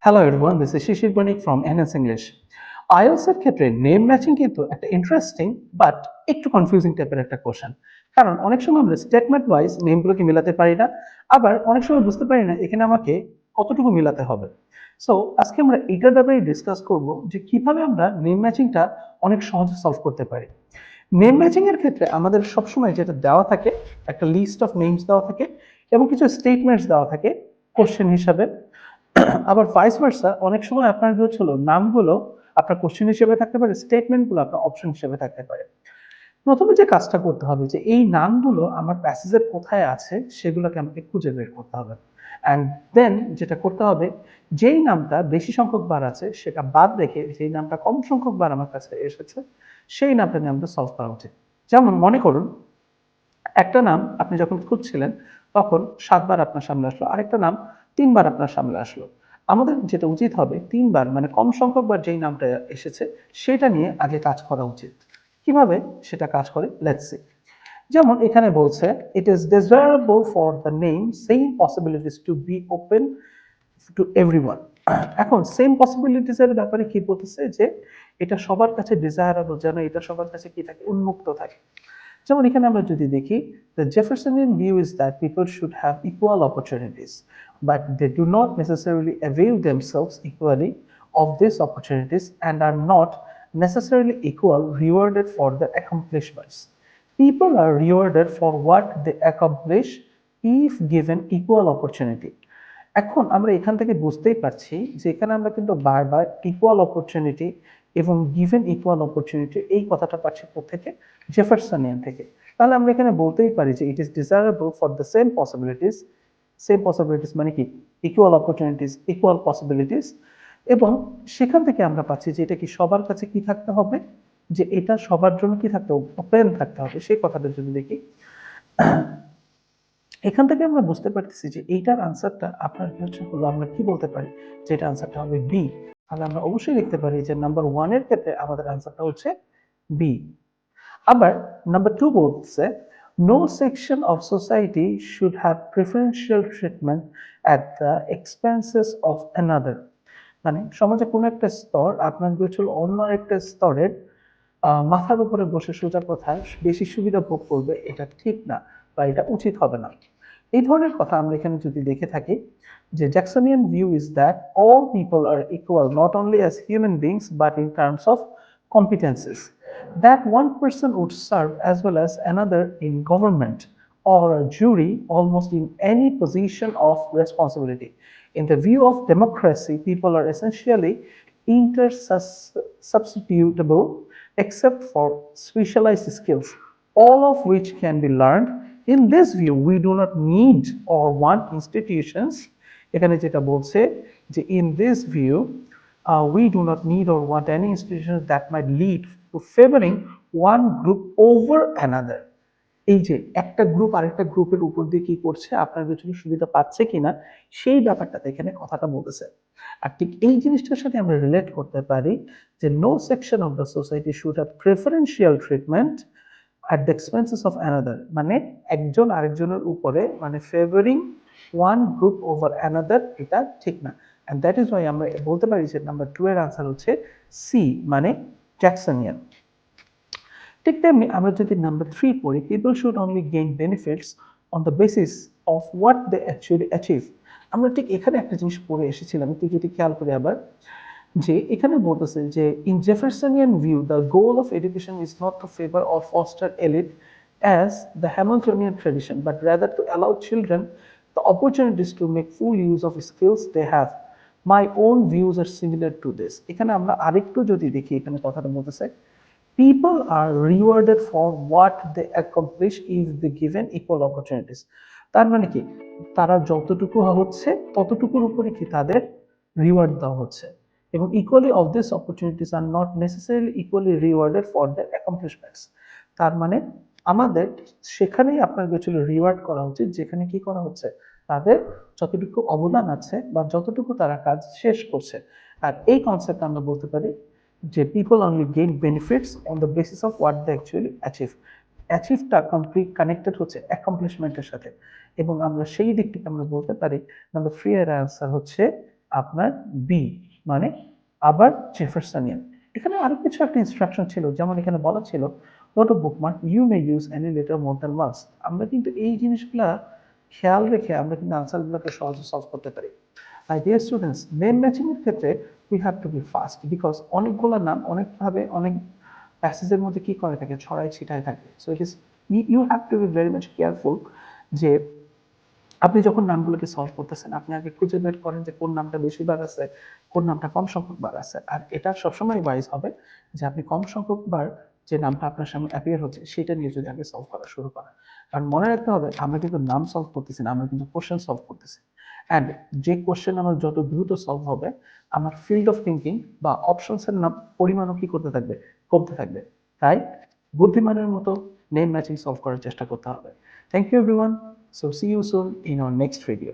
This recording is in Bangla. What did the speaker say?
Hello everyone, this is Shishir Banik from NS English. IELTS এর ক্ষেত্রে নেম ম্যাচিং কিন্তু একটা ইন্টারেস্টিং বাট একটু কনফিউজিং টাইপের একটা কোশ্চেন। কারণ অনেক সময় আমরা স্টেটমেন্ট ওয়াইজ নেমগুলোকে মিলাতে পারি না, আবার অনেক সময় বুঝতে পারি না এখানে আমাকে কতটুকু মিলাতে হবে। সো আজকে আমরা এইটার ব্যাপারে ডিসকাস করব যে কিভাবে আমরা নেম ম্যাচিংটা অনেক সহজে সলভ করতে পারি। নেম ম্যাচিং এর ক্ষেত্রে আমাদের সবসময় যেটা দেওয়া থাকে, একটা লিস্ট অফ নেমস দেওয়া থাকে এবং কিছু স্টেটমেন্টস দেওয়া থাকে কোশ্চেন হিসাবে। আবার ভাইস ভার্সা, অনেক সময় আপনার হলো নামগুলো আপনার কোশ্চেন হিসেবে থাকতে পারে, স্টেটমেন্টগুলো আপনার অপশন হিসেবে থাকতে পারে। প্রথমে যে কাজটা করতে হবে যে এই নামগুলো আমার প্যাসেজের কোথায় আছে সেগুলোকে আমাকে খুঁজে বের করতে হবে। অ্যান্ড দেন যেটা করতে হবে, যেই নামটা বেশি সংখ্যক বার আছে সেটা বাদ রেখে যেই নামটা কম সংখ্যক বার আমার কাছে এসেছে সেই নামটা নিয়ে আমাদের সলভ করা উচিত। যেমন মনে করুন, একটা নাম আপনি যখন খুঁজছিলেন তখন 7 বার আপনার সামনে আসলো, আরেকটা নাম 3 বার আপনার সামনে আসলো। আমাদের যেটা উচিত হবে, 3 বার মানে কম সংখ্যক বার যেই নামটা এসেছে সেটা নিয়ে আগে কাজ করা উচিত। কিভাবে সেটা কাজ করে, লেটস সি। যেমন এখানে বলছে, it is desirable for the name same possibilities to be open to everyone. এখন সেম পসিবিলিটিস এর ব্যাপারে কি বলতেছে, যে এটা সবার কাছে ডিজায়ারেবল, যেন এটা সবার কাছে কি থাকে, উন্মুক্ত থাকে। যেমন এখানে আমরা যদি দেখি, the Jeffersonian view is that people should have equal opportunities, but they do not necessarily avail themselves equally of these opportunities and are not necessarily equal rewarded for their accomplishments. People are rewarded for what they accomplish if given equal opportunity. এখন আমরা এখান থেকে বুঝতেই পারছি যে এখানে আমরা কিন্তু বারবার ইকুয়াল অপরচুনিটি এবং গিভেন ইকুয়াল অপরচুনিটি এই কথাটা পাচ্ছি থেকে, জেফারসনিয়ান থেকে। তাহলে আমরা এখানে বলতেই পারি যে ইট is desirable for the same possibilities. Same possibilities মানে কি, ইকুয়াল অপরচুনিটিস, ইকুয়াল পসিবিলিটিস। এবং সেখান থেকে আমরা পাচ্ছি যে এটা কি সবার কাছে কি থাকতে হবে, যে এটা সবার জন্য কি থাকতে হবে, ওপেন থাকতে হবে। সেই কথাটা যদি দেখি, এখান থেকে আমরা বুঝতে পারতেছি যে এইটার আনসারটা আপনার হলো, আমরা কি বলতে পারি যে এটা আনসারটা হবে বি। তাহলে আমরা অবশ্যই লিখতে পারি যে নাম্বার 1 এর ক্ষেত্রে আমাদের আনসারটা হচ্ছে বি। আবার নাম্বার 2 বলছে, no section of society should have preferential treatment at the expenses of another. মানে সমাজে কোনো একটা স্তর আপনার হলো অন্য একটা স্তরের মাথার উপরে বসে সোজা কথায় বেশি সুবিধা ভোগ করবে, এটা ঠিক না বা এটা উচিত হবে না। এই ধরনের কথা আমরা এখানে যদি দেখে থাকি, যে Jacksonian view is that all people are equal not only as human beings but in terms of competences, that one person would serve as well as another in government or a jury, almost in any position of responsibility. In the view of democracy, people are essentially intersubstitutable except for specialized skills, all of which can be learned. In this view, we do not need or want institutions. এখানে যেটা বলছে যে in this view, we do not need or want any institutions that might lead to favoring one group over another. এই যে একটা গ্রুপ আরেকটা গ্রুপের উপর দিয়ে কি করছে, আপনার পেছনে সুবিধা পাচ্ছে কিনা, সেই ব্যাপারটাতে এখানে কথাটা বলতেছে। আর ঠিক এই জিনিসটার সাথে আমরা রিলেট করতে পারি যে no section of the society should have preferential treatment at the expenses of another. মানে একজন আরেকজনের উপরে, মানে favouring one group over another, এটা ঠিক না। অ্যান্ড দ্যাট ইজ ওয়াই আমরা বলতে পারি যে নাম্বার 2 এর আনসার হচ্ছে সি, মানে জ্যাকসনিয়ান। ঠিক তেমনি আমরা যদি নাম্বার 3 পড়ি, people should only gain benefits on the basis of what they actually achieve. আমরা ঠিক এখানে একটা জিনিস পড়ে এসেছিলাম, একটু যদি খেয়াল করি আবার, যে এখানে বলতেছে যে in Jeffersonian view the goal of education is not to favour or foster elite as the Hamiltonian tradition, but rather to allow children the opportunities to make full use of skills they have. My own views are similar to this. এখানে আমরা আরেকটু যদি দেখি, এখানে কথাটা বলতেছে, people are rewarded for what they accomplish if they given equal opportunities. তার মানে কি, তারা যতটুকু হচ্ছে ততটুকুর উপরে কি তাদের রিওয়ার্ড দেওয়া হচ্ছে, এবং equally of this opportunities are not necessarily equally rewarded for there accomplishments. তার মানে আমাদের সেখানেই আপনার কিছু রিওয়ার্ড করা উচিত যেখানে কি করা হচ্ছে, তাদের যতটুকু অবদান আছে বা যতটুকু তারা কাজ শেষ করছে। আর এই কনসেপ্ট আমরা বলতে পারি যে people only gain benefits on the basis of what they actually achieve. অ্যাচিভটা কমপ্লিট কানেক্টেড হচ্ছে অ্যাকমপ্লিশমেন্টের সাথে, এবং আমরা সেই দিক থেকে আমরা বলতে পারি নাম্বার 3 এর অ্যান্সার হচ্ছে আপনার বি মানে আবার জেফারসনিয়ান। এখানে আরো কিছু একটা ইনস্ট্রাকশন ছিল, যেমন এখানে বলা ছিল not a bookmark you may use any letter more than once. আমরা কিন্তু এই জিনিসগুলা খেয়াল রেখে আমরা কিন্তু আনসারগুলোকে সহজে সলভ করতে পারি। আর ডিয়ার স্টুডেন্টস, নেম ম্যাচিং এর ক্ষেত্রে we have to be fast, because অনেকগুলো নাম অনেকভাবে অনেক প্যাসেজের মধ্যে কি করে থাকে, ছড়াই ছিটাই থাকে। So it is you have to be very much careful যে আপনি যখন নামগুলোকে সলভ করতেছেন আপনি আগে খুঁজে বের করেন যে কোন নামটা বেশিবার আছে, কোন নামটা কম সংখ্যক বার আছে। আর এটা সবসময় ওয়াইজ হবে যে আপনি কম সংখ্যক বার যে নামটা আপনার সামনে অ্যাপিয়ার হচ্ছে সেটা নিয়ে যদি আগে সলভ করা শুরু করেন। কারণ মনে রাখতে হবে আমরা কিন্তু নাম সলভ করতেছি না, আমরা কিন্তু কোশ্চেন সলভ করতেছি। অ্যান্ড যে কোশ্চেন আমার যত দ্রুত সলভ হবে আমার ফিল্ড অফ থিঙ্কিং বা অপশনসের নাম পরিমাণও কি করতে থাকবে, কমতে থাকবে। তাই বুদ্ধিমানের মতো নেম ম্যাচিং সলভ করার চেষ্টা করতে হবে। Thank you everyone. So see you soon in our next video.